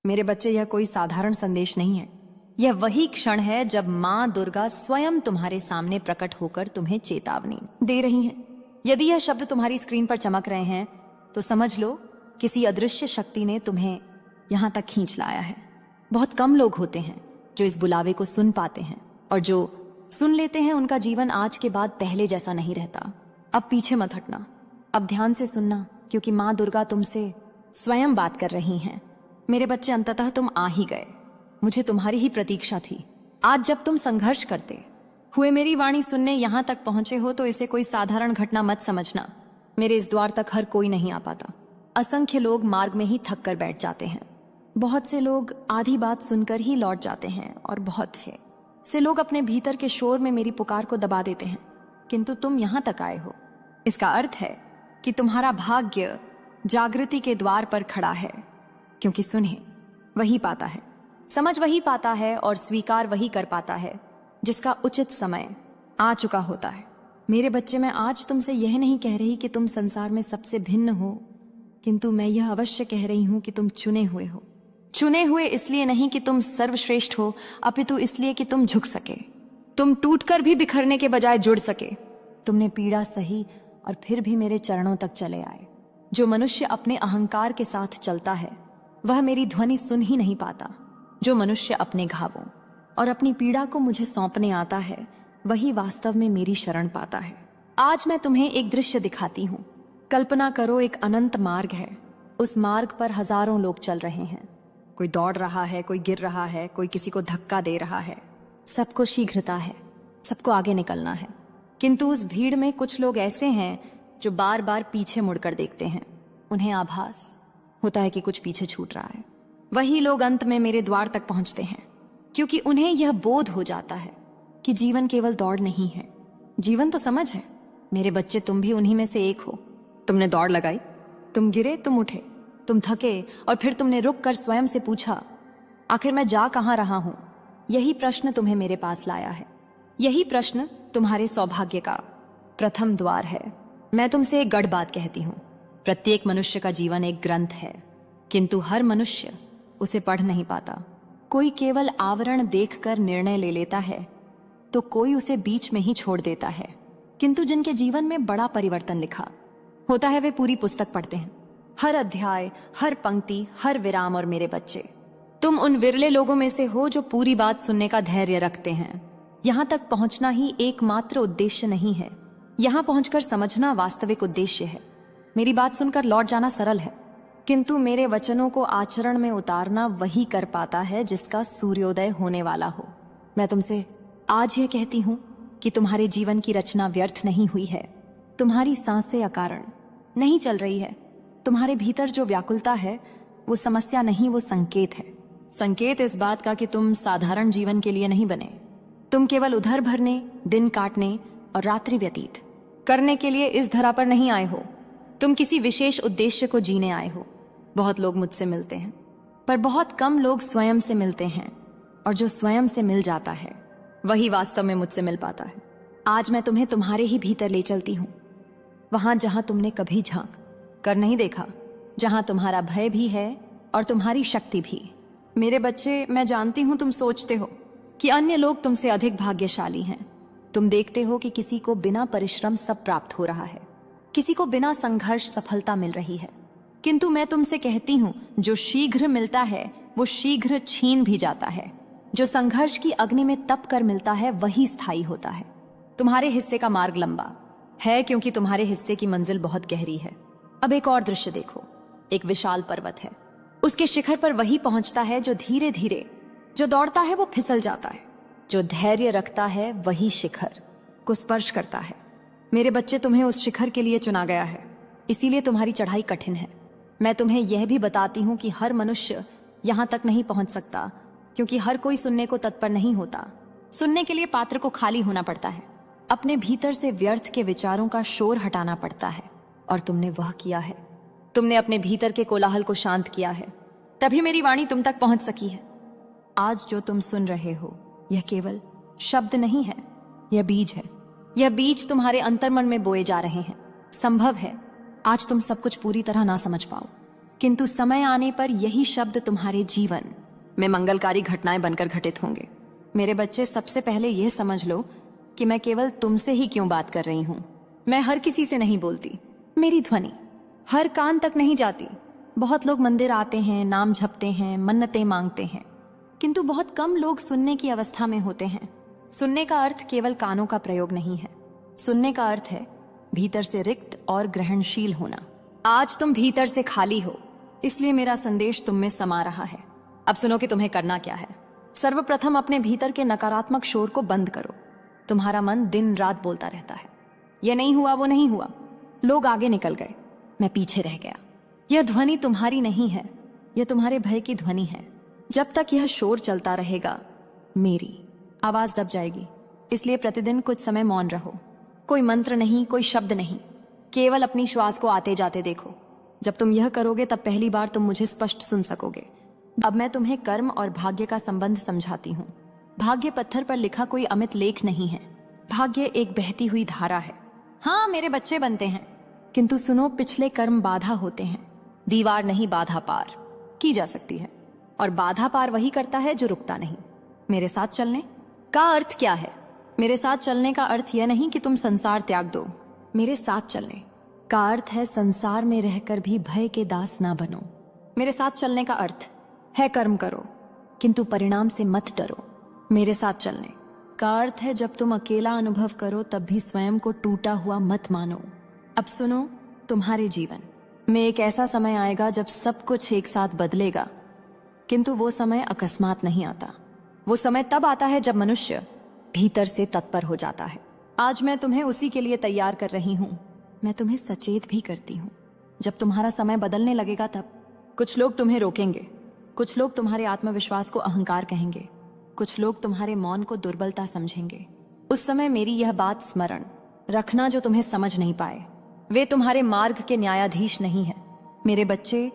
मेरे बच्चे, यह कोई साधारण संदेश नहीं है। यह वही क्षण है जब माँ दुर्गा स्वयं तुम्हारे सामने प्रकट होकर तुम्हें चेतावनी दे रही हैं। यदि यह शब्द तुम्हारी स्क्रीन पर चमक रहे हैं तो समझ लो किसी अदृश्य शक्ति ने तुम्हें यहां तक खींच लाया है। बहुत कम लोग होते हैं जो इस बुलावे को सुन पाते हैं, और जो सुन लेते हैं उनका जीवन आज के बाद पहले जैसा नहीं रहता। अब पीछे मत हटना, अब ध्यान से सुनना, क्योंकि माँ दुर्गा तुमसे स्वयं बात कर रही हैं। मेरे बच्चे, अंततः तुम आ ही गए। मुझे तुम्हारी ही प्रतीक्षा थी। आज जब तुम संघर्ष करते हुए मेरी वाणी सुनने यहां तक पहुंचे हो तो इसे कोई साधारण घटना मत समझना। मेरे इस द्वार तक हर कोई नहीं आ पाता। असंख्य लोग मार्ग में ही थक कर बैठ जाते हैं। बहुत से लोग आधी बात सुनकर ही लौट जाते हैं, और बहुत से लोग अपने भीतर के शोर में मेरी पुकार को दबा देते हैं। किंतु तुम यहां तक आए हो, इसका अर्थ है कि तुम्हारा भाग्य जागृति के द्वार पर खड़ा है। क्योंकि सुने वही पाता है, समझ वही पाता है, और स्वीकार वही कर पाता है जिसका उचित समय आ चुका होता है। मेरे बच्चे, मैं आज तुमसे यह नहीं कह रही कि तुम संसार में सबसे भिन्न हो, किंतु मैं यह अवश्य कह रही हूं कि तुम चुने हुए हो। चुने हुए इसलिए नहीं कि तुम सर्वश्रेष्ठ हो, अपितु इसलिए कि तुम झुक सके, तुम टूटकर भी बिखरने के बजाय जुड़ सके। तुमने पीड़ा सही और फिर भी मेरे चरणों तक चले आए। जो मनुष्य अपने अहंकार के साथ चलता है वह मेरी ध्वनि सुन ही नहीं पाता। जो मनुष्य अपने घावों और अपनी पीड़ा को मुझे सौंपने आता है वही वास्तव में मेरी शरण पाता है। आज मैं तुम्हें एक दृश्य दिखाती हूँ। कल्पना करो, एक अनंत मार्ग है। उस मार्ग पर हजारों लोग चल रहे हैं। कोई दौड़ रहा है, कोई गिर रहा है, कोई किसी को धक्का दे रहा है। सबको शीघ्रता है, सबको आगे निकलना है। किंतु उस भीड़ में कुछ लोग ऐसे हैं जो बार बार पीछे मुड़कर देखते हैं। उन्हें आभास होता है कि कुछ पीछे छूट रहा है। वही लोग अंत में मेरे द्वार तक पहुंचते हैं, क्योंकि उन्हें यह बोध हो जाता है कि जीवन केवल दौड़ नहीं है, जीवन तो समझ है। मेरे बच्चे, तुम भी उन्हीं में से एक हो। तुमने दौड़ लगाई, तुम गिरे, तुम उठे, तुम थके, और फिर तुमने रुक कर स्वयं से पूछा, आखिर मैं जा कहां रहा हूं? यही प्रश्न तुम्हें मेरे पास लाया है। यही प्रश्न तुम्हारे सौभाग्य का प्रथम द्वार है। मैं तुमसे एक गढ़ बात कहती हूं। प्रत्येक मनुष्य का जीवन एक ग्रंथ है, किंतु हर मनुष्य उसे पढ़ नहीं पाता। कोई केवल आवरण देखकर निर्णय ले लेता है, तो कोई उसे बीच में ही छोड़ देता है। किंतु जिनके जीवन में बड़ा परिवर्तन लिखा होता है वे पूरी पुस्तक पढ़ते हैं, हर अध्याय, हर पंक्ति, हर विराम। और मेरे बच्चे, तुम उन विरले लोगों में से हो जो पूरी बात सुनने का धैर्य रखते हैं। यहां तक पहुंचना ही एकमात्र उद्देश्य नहीं है, यहां पहुंचकर समझना वास्तविक उद्देश्य है। मेरी बात सुनकर लौट जाना सरल है, किंतु मेरे वचनों को आचरण में उतारना वही कर पाता है जिसका सूर्योदय होने वाला हो। मैं तुमसे आज यह कहती हूं कि तुम्हारे जीवन की रचना व्यर्थ नहीं हुई है। तुम्हारी सांसें अकारण नहीं चल रही है। तुम्हारे भीतर जो व्याकुलता है वो समस्या नहीं, वो संकेत है। संकेत इस बात का कि तुम साधारण जीवन के लिए नहीं बने। तुम केवल उधर भरने, दिन काटने और रात्रि व्यतीत करने के लिए इस धरा पर नहीं आए हो। तुम किसी विशेष उद्देश्य को जीने आए हो। बहुत लोग मुझसे मिलते हैं, पर बहुत कम लोग स्वयं से मिलते हैं, और जो स्वयं से मिल जाता है वही वास्तव में मुझसे मिल पाता है। आज मैं तुम्हें तुम्हारे ही भीतर ले चलती हूँ, वहां जहां तुमने कभी झांक कर नहीं देखा, जहां तुम्हारा भय भी है और तुम्हारी शक्ति भी। मेरे बच्चे, मैं जानती हूं तुम सोचते हो कि अन्य लोग तुमसे अधिक भाग्यशाली हैं। तुम देखते हो कि किसी को बिना परिश्रम सब प्राप्त हो रहा है, किसी को बिना संघर्ष सफलता मिल रही है। किंतु मैं तुमसे कहती हूं, जो शीघ्र मिलता है वो शीघ्र छीन भी जाता है। जो संघर्ष की अग्नि में तप कर मिलता है वही स्थायी होता है। तुम्हारे हिस्से का मार्ग लंबा है, क्योंकि तुम्हारे हिस्से की मंजिल बहुत गहरी है। अब एक और दृश्य देखो। एक विशाल पर्वत है, उसके शिखर पर वही पहुंचता है जो धीरे धीरे, जो दौड़ता है वो फिसल जाता है। जो धैर्य रखता है वही शिखर को स्पर्श करता है। मेरे बच्चे, तुम्हें उस शिखर के लिए चुना गया है, इसीलिए तुम्हारी चढ़ाई कठिन है। मैं तुम्हें यह भी बताती हूं कि हर मनुष्य यहां तक नहीं पहुंच सकता, क्योंकि हर कोई सुनने को तत्पर नहीं होता। सुनने के लिए पात्र को खाली होना पड़ता है, अपने भीतर से व्यर्थ के विचारों का शोर हटाना पड़ता है, और तुमने वह किया है। तुमने अपने भीतर के कोलाहल को शांत किया है, तभी मेरी वाणी तुम तक पहुंच सकी है। आज जो तुम सुन रहे हो यह केवल शब्द नहीं है, यह बीज है। यह बीज तुम्हारे अंतर्मन में बोए जा रहे हैं। संभव है आज तुम सब कुछ पूरी तरह ना समझ पाओ, किंतु समय आने पर यही शब्द तुम्हारे जीवन में मंगलकारी घटनाएं बनकर घटित होंगे। मेरे बच्चे, सबसे पहले यह समझ लो कि मैं केवल तुमसे ही क्यों बात कर रही हूं। मैं हर किसी से नहीं बोलती। मेरी ध्वनि हर कान तक नहीं जाती। बहुत लोग मंदिर आते हैं, नाम जपते हैं, मन्नतें मांगते हैं, किंतु बहुत कम लोग सुनने की अवस्था में होते हैं। सुनने का अर्थ केवल कानों का प्रयोग नहीं है। सुनने का अर्थ है भीतर से रिक्त और ग्रहणशील होना। आज तुम भीतर से खाली हो, इसलिए मेरा संदेश तुम में समा रहा है। अब सुनो कि तुम्हें करना क्या है। सर्वप्रथम अपने भीतर के नकारात्मक शोर को बंद करो। तुम्हारा मन दिन रात बोलता रहता है, यह नहीं हुआ, वो नहीं हुआ, लोग आगे निकल गए, मैं पीछे रह गया। यह ध्वनि तुम्हारी नहीं है, यह तुम्हारे भय की ध्वनि है। जब तक यह शोर चलता रहेगा मेरी आवाज दब जाएगी। इसलिए प्रतिदिन कुछ समय मौन रहो। कोई मंत्र नहीं, कोई शब्द नहीं, केवल अपनी श्वास को आते जाते देखो। जब तुम यह करोगे तब पहली बार तुम मुझे स्पष्ट सुन सकोगे। अब मैं तुम्हें कर्म और भाग्य का संबंध समझाती हूँ। भाग्य पत्थर पर लिखा कोई अमित लेख नहीं है। भाग्य एक बहती हुई धारा है। हाँ, मेरे बच्चे बनते हैं, किंतु सुनो, पिछले कर्म बाधा होते हैं। दीवार नहीं, बाधा पार की जा सकती है, और बाधा पार वही करता है जो रुकता नहीं। मेरे साथ चलने का अर्थ क्या है? मेरे साथ चलने का अर्थ यह नहीं कि तुम संसार त्याग दो। मेरे साथ चलने का अर्थ है संसार में रहकर भी भय के दास ना बनो। मेरे साथ चलने का अर्थ है कर्म करो, किंतु परिणाम से मत डरो। मेरे साथ चलने का अर्थ है जब तुम अकेला अनुभव करो तब भी स्वयं को टूटा हुआ मत मानो। अब सुनो, तुम्हारे जीवन में एक ऐसा समय आएगा जब सब कुछ एक साथ बदलेगा, किंतु वो समय अकस्मात नहीं आता। वो समय तब आता है जब मनुष्य भीतर से तत्पर हो जाता है। आज मैं तुम्हें उसी के लिए तैयार कर रही हूं। मैं तुम्हें सचेत भी करती हूं। जब तुम्हारा समय बदलने लगेगा तब कुछ लोग तुम्हें रोकेंगे, कुछ लोग तुम्हारे आत्मविश्वास को अहंकार कहेंगे, कुछ लोग तुम्हारे मौन को दुर्बलता समझेंगे। उस समय मेरी यह बात स्मरण रखना जो तुम्हें समझ नहीं पाए, वे तुम्हारे मार्ग के न्यायाधीश नहीं है। मेरे बच्चे,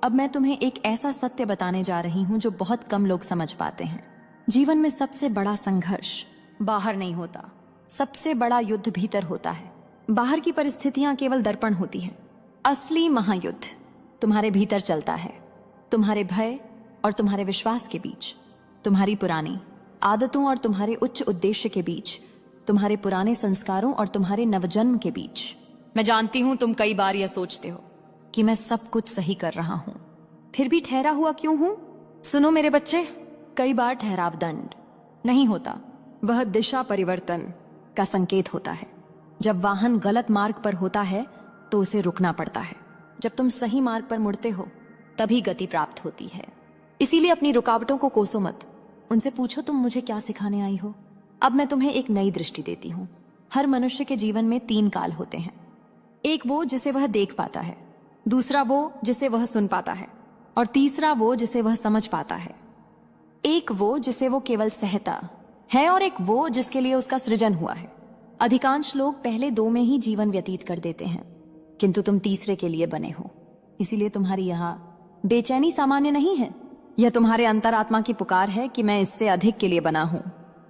अब मैं तुम्हें एक ऐसा सत्य बताने जा रही हूं जो बहुत कम लोग समझ पाते हैं। जीवन में सबसे बड़ा संघर्ष बाहर नहीं होता, सबसे बड़ा युद्ध भीतर होता है। बाहर की परिस्थितियां केवल दर्पण होती हैं। असली महायुद्ध तुम्हारे भीतर चलता है, तुम्हारे भय और तुम्हारे विश्वास के बीच, तुम्हारी पुरानी आदतों और तुम्हारे उच्च उद्देश्य के बीच, तुम्हारे पुराने संस्कारों और तुम्हारे नवजन्म के बीच। मैं जानती हूं तुम कई बार यह सोचते हो कि मैं सब कुछ सही कर रहा हूं, फिर भी ठहरा हुआ क्यों हूं? सुनो मेरे बच्चे, कई बार ठहराव दंड नहीं होता, वह दिशा परिवर्तन का संकेत होता है। जब वाहन गलत मार्ग पर होता है तो उसे रुकना पड़ता है। जब तुम सही मार्ग पर मुड़ते हो तभी गति प्राप्त होती है। इसीलिए अपनी रुकावटों को कोसो मत। उनसे पूछो, तुम मुझे क्या सिखाने आई हो? अब मैं तुम्हें एक नई दृष्टि देती हूँ। हर मनुष्य के जीवन में 3 काल होते हैं। एक वो जिसे वह देख पाता है, दूसरा वो जिसे वह सुन पाता है, और तीसरा वो जिसे वह समझ पाता है। एक वो जिसे वो केवल सहता है, और एक वो जिसके लिए उसका सृजन हुआ है। अधिकांश लोग पहले 2 में ही जीवन व्यतीत कर देते हैं, किंतु तुम तीसरे के लिए बने हो। इसीलिए तुम्हारी यहाँ बेचैनी सामान्य नहीं है। यह तुम्हारे अंतरात्मा की पुकार है कि मैं इससे अधिक के लिए बना हूं।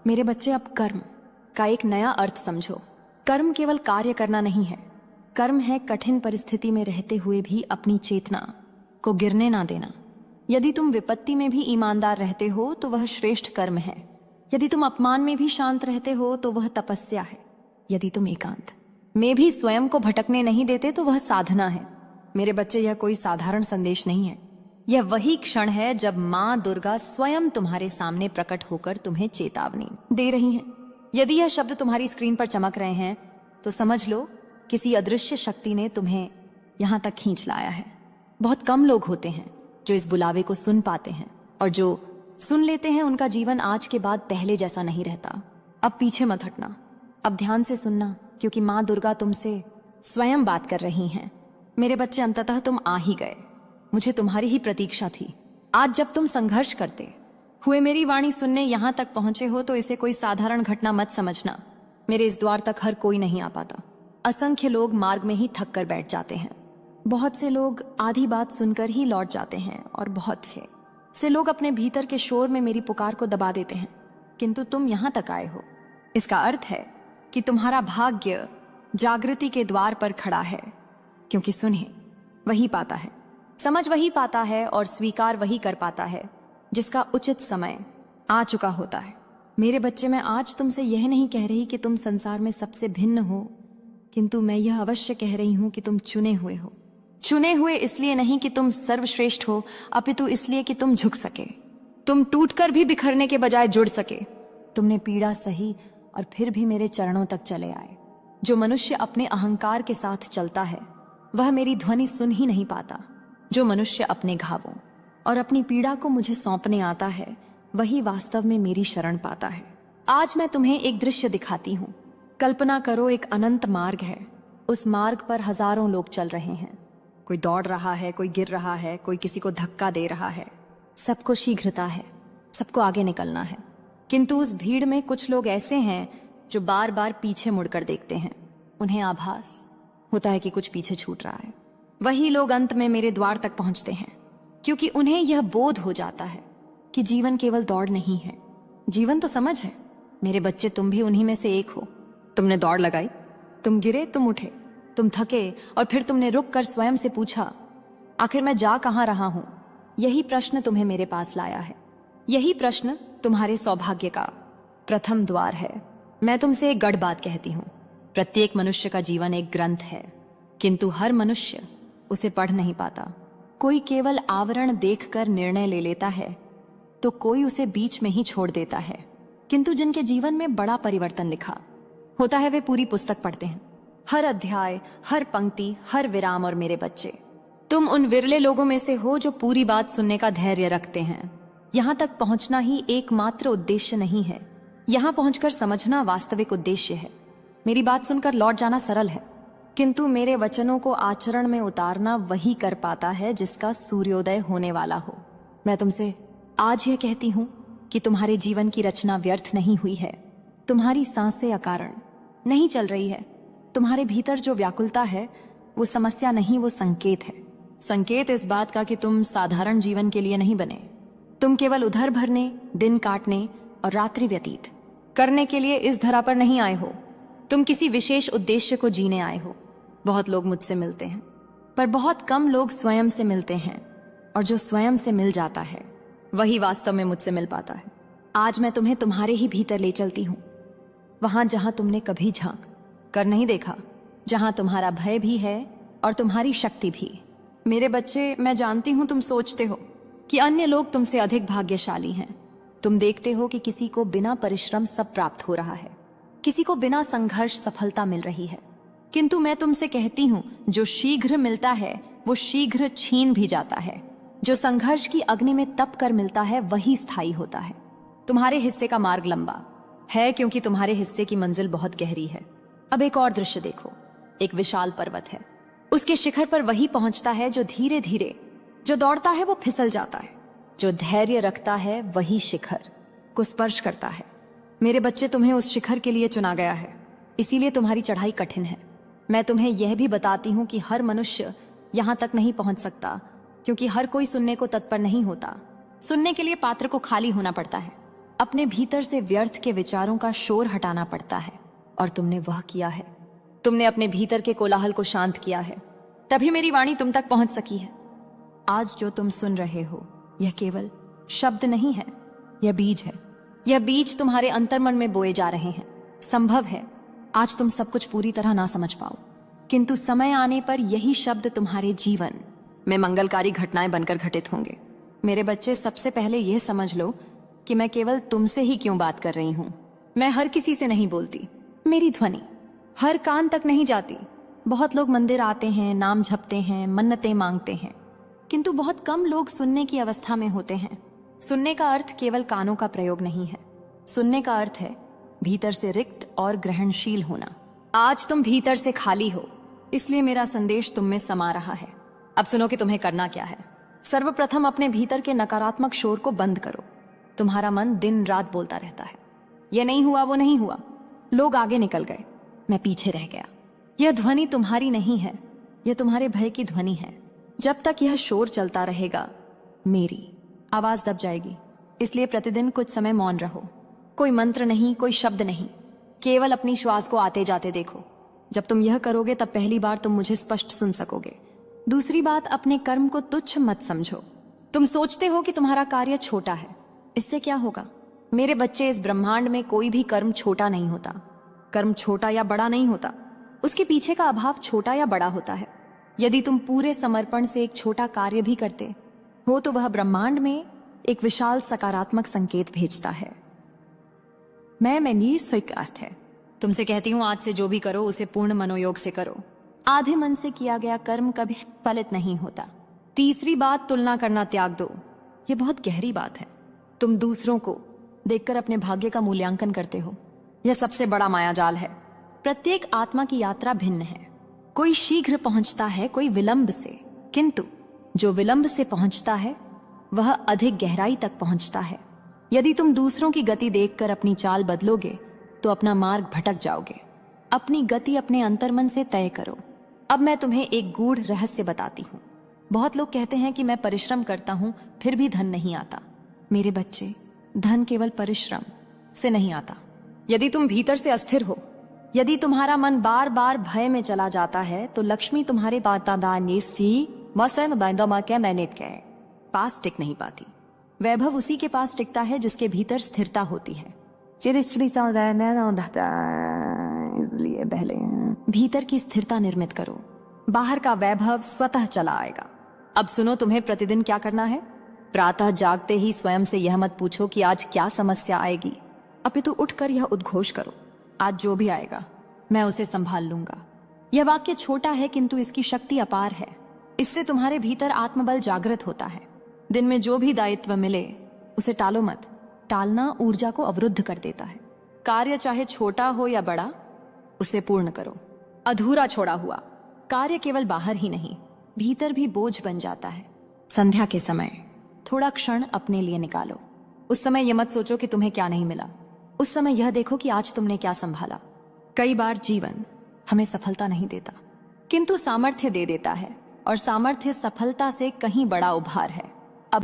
मेरे बच्चे, अब कर्म का एक नया अर्थ समझो। कर्म केवल कार्य करना नहीं है। कर्म है कठिन परिस्थिति में रहते हुए भी अपनी चेतना को गिरने ना देना। यदि तुम विपत्ति में भी ईमानदार रहते हो तो वह श्रेष्ठ कर्म है। यदि तुम अपमान में भी शांत रहते हो तो वह तपस्या है। यदि तुम एकांत में भी स्वयं को भटकने नहीं देते तो वह साधना है। मेरे बच्चे, यह कोई साधारण संदेश नहीं है। यह वही क्षण है जब माँ दुर्गा स्वयं तुम्हारे सामने प्रकट होकर तुम्हें चेतावनी दे रही हैं। यदि यह शब्द तुम्हारी स्क्रीन पर चमक रहे हैं तो समझ लो किसी अदृश्य शक्ति ने तुम्हें यहां तक खींच लाया है। बहुत कम लोग होते हैं जो इस बुलावे को सुन पाते हैं, और जो सुन लेते हैं उनका जीवन आज के बाद पहले जैसा नहीं रहता। अब पीछे मत हटना, अब ध्यान से सुनना, क्योंकि माँ दुर्गा तुमसे स्वयं बात कर रही हैं। मेरे बच्चे, अंततः तुम आ ही गए। मुझे तुम्हारी ही प्रतीक्षा थी। आज जब तुम संघर्ष करते हुए मेरी वाणी सुनने यहां तक पहुंचे हो तो इसे कोई साधारण घटना मत समझना। मेरे इस द्वार तक हर कोई नहीं आ पाता। असंख्य लोग मार्ग में ही थक कर बैठ जाते हैं। बहुत से लोग आधी बात सुनकर ही लौट जाते हैं, और बहुत से लोग अपने भीतर के शोर में मेरी पुकार को दबा देते हैं। किंतु तुम यहां तक आए हो, इसका अर्थ है कि तुम्हारा भाग्य जागृति के द्वार पर खड़ा है, क्योंकि सुने वही पाता है समझ वही पाता है और स्वीकार वही कर पाता है जिसका उचित समय आ चुका होता है। मेरे बच्चे, मैं आज तुमसे यह नहीं कह रही कि तुम संसार में सबसे भिन्न हो, किंतु मैं यह अवश्य कह रही हूं कि तुम चुने हुए हो। चुने हुए इसलिए नहीं कि तुम सर्वश्रेष्ठ हो, अपितु इसलिए कि तुम झुक सके, तुम टूटकर भी बिखरने के बजाय जुड़ सके। तुमने पीड़ा सही और फिर भी मेरे चरणों तक चले आए। जो मनुष्य अपने अहंकार के साथ चलता है वह मेरी ध्वनि सुन ही नहीं पाता। जो मनुष्य अपने घावों और अपनी पीड़ा को मुझे सौंपने आता है वही वास्तव में मेरी शरण पाता है। आज मैं तुम्हें एक दृश्य दिखाती हूँ। कल्पना करो, एक अनंत मार्ग है। उस मार्ग पर हजारों लोग चल रहे हैं। कोई दौड़ रहा है, कोई गिर रहा है, कोई किसी को धक्का दे रहा है। सबको शीघ्रता है, सबको आगे निकलना है। किंतु उस भीड़ में कुछ लोग ऐसे हैं जो बार बार पीछे मुड़कर देखते हैं। उन्हें आभास होता है कि कुछ पीछे छूट रहा है। वही लोग अंत में मेरे द्वार तक पहुंचते हैं, क्योंकि उन्हें यह बोध हो जाता है कि जीवन केवल दौड़ नहीं है, जीवन तो समझ है। मेरे बच्चे, तुम भी उन्हीं में से एक हो। तुमने दौड़ लगाई, तुम गिरे, तुम उठे, तुम थके और फिर तुमने रुक कर स्वयं से पूछा, आखिर मैं जा कहां रहा हूं। यही प्रश्न तुम्हें मेरे पास लाया है। यही प्रश्न तुम्हारे सौभाग्य का प्रथम द्वार है। मैं तुमसे एक गढ़ बात कहती हूं। प्रत्येक मनुष्य का जीवन एक ग्रंथ है, किंतु हर मनुष्य उसे पढ़ नहीं पाता। कोई केवल आवरण देखकर निर्णय ले लेता है, तो कोई उसे बीच में ही छोड़ देता है। किंतु जिनके जीवन में बड़ा परिवर्तन लिखा होता है वे पूरी पुस्तक पढ़ते हैं, हर अध्याय, हर पंक्ति, हर विराम। और मेरे बच्चे, तुम उन विरले लोगों में से हो जो पूरी बात सुनने का धैर्य रखते हैं। यहां तक पहुंचना ही एकमात्र उद्देश्य नहीं है, यहां पहुंचकर समझना वास्तविक उद्देश्य है। मेरी बात सुनकर लौट जाना सरल है, किंतु मेरे वचनों को आचरण में उतारना वही कर पाता है जिसका सूर्योदय होने वाला हो। मैं तुमसे आज यह कहती हूं कि तुम्हारे जीवन की रचना व्यर्थ नहीं हुई है। तुम्हारी सांसें अकारण नहीं चल रही है। तुम्हारे भीतर जो व्याकुलता है वो समस्या नहीं, वो संकेत है। संकेत इस बात का कि तुम साधारण जीवन के लिए नहीं बने। तुम केवल उधर भरने, दिन काटने और रात्रि व्यतीत करने के लिए इस धरा पर नहीं आए हो। तुम किसी विशेष उद्देश्य को जीने आए हो। बहुत लोग मुझसे मिलते हैं, पर बहुत कम लोग स्वयं से मिलते हैं, और जो स्वयं से मिल जाता है वही वास्तव में मुझसे मिल पाता है। आज मैं तुम्हें तुम्हारे ही भीतर ले चलती हूं, वहां जहां तुमने कभी झांक कर नहीं देखा, जहां तुम्हारा भय भी है और तुम्हारी शक्ति भी। मेरे बच्चे, मैं जानती हूं तुम सोचते हो कि अन्य लोग तुमसे अधिक भाग्यशाली हैं। तुम देखते हो कि किसी को बिना परिश्रम सब प्राप्त हो रहा है, किसी को बिना संघर्ष सफलता मिल रही है। किंतु मैं तुमसे कहती हूं, जो शीघ्र मिलता है वो शीघ्र छीन भी जाता है। जो संघर्ष की अग्नि में तप कर मिलता है वही स्थायी होता है। तुम्हारे हिस्से का मार्ग लंबा है, क्योंकि तुम्हारे हिस्से की मंजिल बहुत गहरी है। अब एक और दृश्य देखो। एक विशाल पर्वत है, उसके शिखर पर वही पहुंचता है जो धीरे धीरे, जो दौड़ता है वो फिसल जाता है, जो धैर्य रखता है वही शिखर को स्पर्श करता है। मेरे बच्चे, तुम्हें उस शिखर के लिए चुना गया है, इसीलिए तुम्हारी चढ़ाई कठिन है। मैं तुम्हें यह भी बताती हूं कि हर मनुष्य यहां तक नहीं पहुंच सकता, क्योंकि हर कोई सुनने को तत्पर नहीं होता। सुनने के लिए पात्र को खाली होना पड़ता है, अपने भीतर से व्यर्थ के विचारों का शोर हटाना पड़ता है, और तुमने वह किया है। तुमने अपने भीतर के कोलाहल को शांत किया है, तभी मेरी वाणी तुम तक पहुंच सकी है। आज जो तुम सुन रहे हो यह केवल शब्द नहीं है, यह बीज है। यह बीज तुम्हारे अंतर्मन में बोए जा रहे हैं। संभव है आज तुम सब कुछ पूरी तरह ना समझ पाओ, किंतु समय आने पर यही शब्द तुम्हारे जीवन में मंगलकारी घटनाएं बनकर घटित होंगे। मेरे बच्चे, सबसे पहले यह समझ लो कि मैं केवल तुमसे ही क्यों बात कर रही हूं। मैं हर किसी से नहीं बोलती। मेरी ध्वनि हर कान तक नहीं जाती। बहुत लोग मंदिर आते हैं, नाम जपते हैं, मन्नतें मांगते हैं, किंतु बहुत कम लोग सुनने की अवस्था में होते हैं। सुनने का अर्थ केवल कानों का प्रयोग नहीं है। सुनने का अर्थ है भीतर से रिक्त और ग्रहणशील होना। आज तुम भीतर से खाली हो, इसलिए मेरा संदेश तुम में समा रहा है। अब सुनो कि तुम्हें करना क्या है। सर्वप्रथम अपने भीतर के नकारात्मक शोर को बंद करो। तुम्हारा मन दिन रात बोलता रहता है, यह नहीं हुआ, वो नहीं हुआ, लोग आगे निकल गए, मैं पीछे रह गया। यह ध्वनि तुम्हारी नहीं है, यह तुम्हारे भय की ध्वनि है। जब तक यह शोर चलता रहेगा मेरी आवाज दब जाएगी। इसलिए प्रतिदिन कुछ समय मौन रहो। कोई मंत्र नहीं, कोई शब्द नहीं, केवल अपनी श्वास को आते जाते देखो। जब तुम यह करोगे तब पहली बार तुम मुझे स्पष्ट सुन सकोगे। दूसरी बात, अपने कर्म को तुच्छ मत समझो। तुम सोचते हो कि तुम्हारा कार्य छोटा है, इससे क्या होगा? मेरे बच्चे, इस ब्रह्मांड में कोई भी कर्म छोटा नहीं होता। कर्म छोटा या बड़ा नहीं होता, उसके पीछे का अभाव छोटा या बड़ा होता है। यदि तुम पूरे समर्पण से एक छोटा कार्य भी करते हो तो वह ब्रह्मांड में एक विशाल सकारात्मक संकेत भेजता है। मैंने स्वीकृत है। तुमसे कहती हूं, आज से जो भी करो उसे पूर्ण मनोयोग से करो। आधे मन से किया गया कर्म कभी फलित नहीं होता। तीसरी बात, तुलना करना त्याग दो। यह बहुत गहरी बात है। तुम दूसरों को देखकर अपने भाग्य का मूल्यांकन करते हो। यह सबसे बड़ा मायाजाल है। प्रत्येक आत्मा की यात्रा भिन्न है। कोई शीघ्र पहुंचता है, कोई विलंब से, किंतु जो विलंब से पहुंचता है वह अधिक गहराई तक पहुंचता है। यदि तुम दूसरों की गति देखकर अपनी चाल बदलोगे तो अपना मार्ग भटक जाओगे। अपनी गति अपने अंतर्मन से तय करो। अब मैं तुम्हें एक गूढ़ रहस्य बताती हूँ। बहुत लोग कहते हैं कि मैं परिश्रम करता हूं फिर भी धन नहीं आता। मेरे बच्चे, धन केवल परिश्रम से नहीं आता। यदि तुम भीतर से अस्थिर हो, यदि तुम्हारा मन बार बार भय में चला जाता है, तो लक्ष्मी तुम्हारे पास टिक नहीं पाती। वैभव उसी के पास टिकता है जिसके भीतर स्थिरता होती है। इसलिए पहले भीतर की स्थिरता निर्मित करो, बाहर का वैभव स्वतः चला आएगा। अब सुनो, तुम्हें प्रतिदिन क्या करना है। प्रातः जागते ही स्वयं से यह मत पूछो कि आज क्या समस्या आएगी, अपितु उठकर यह उद्घोष करो, आज जो भी आएगा मैं उसे संभाल लूंगा। यह वाक्य छोटा है किंतु इसकी शक्ति अपार है। इससे तुम्हारे भीतर आत्मबल जागृत होता है। दिन में जो भी दायित्व मिले उसे टालो मत। टालना ऊर्जा को अवरुद्ध कर देता है। कार्य चाहे छोटा हो या बड़ा, उसे पूर्ण करो। अधूरा छोड़ा हुआ कार्य केवल बाहर ही नहीं, भीतर भी बोझ बन जाता है। संध्या के समय थोड़ा क्षण अपने लिए निकालो। उस समय यह मत सोचो कि तुम्हें क्या नहीं मिला। उस समय यह देखो कि आज तुमने क्या संभाला। कई बार जीवन हमें सफलता नहीं देता, किंतु सामर्थ्य दे देता है, और सामर्थ्य सफलता से कहीं बड़ा उपहार है।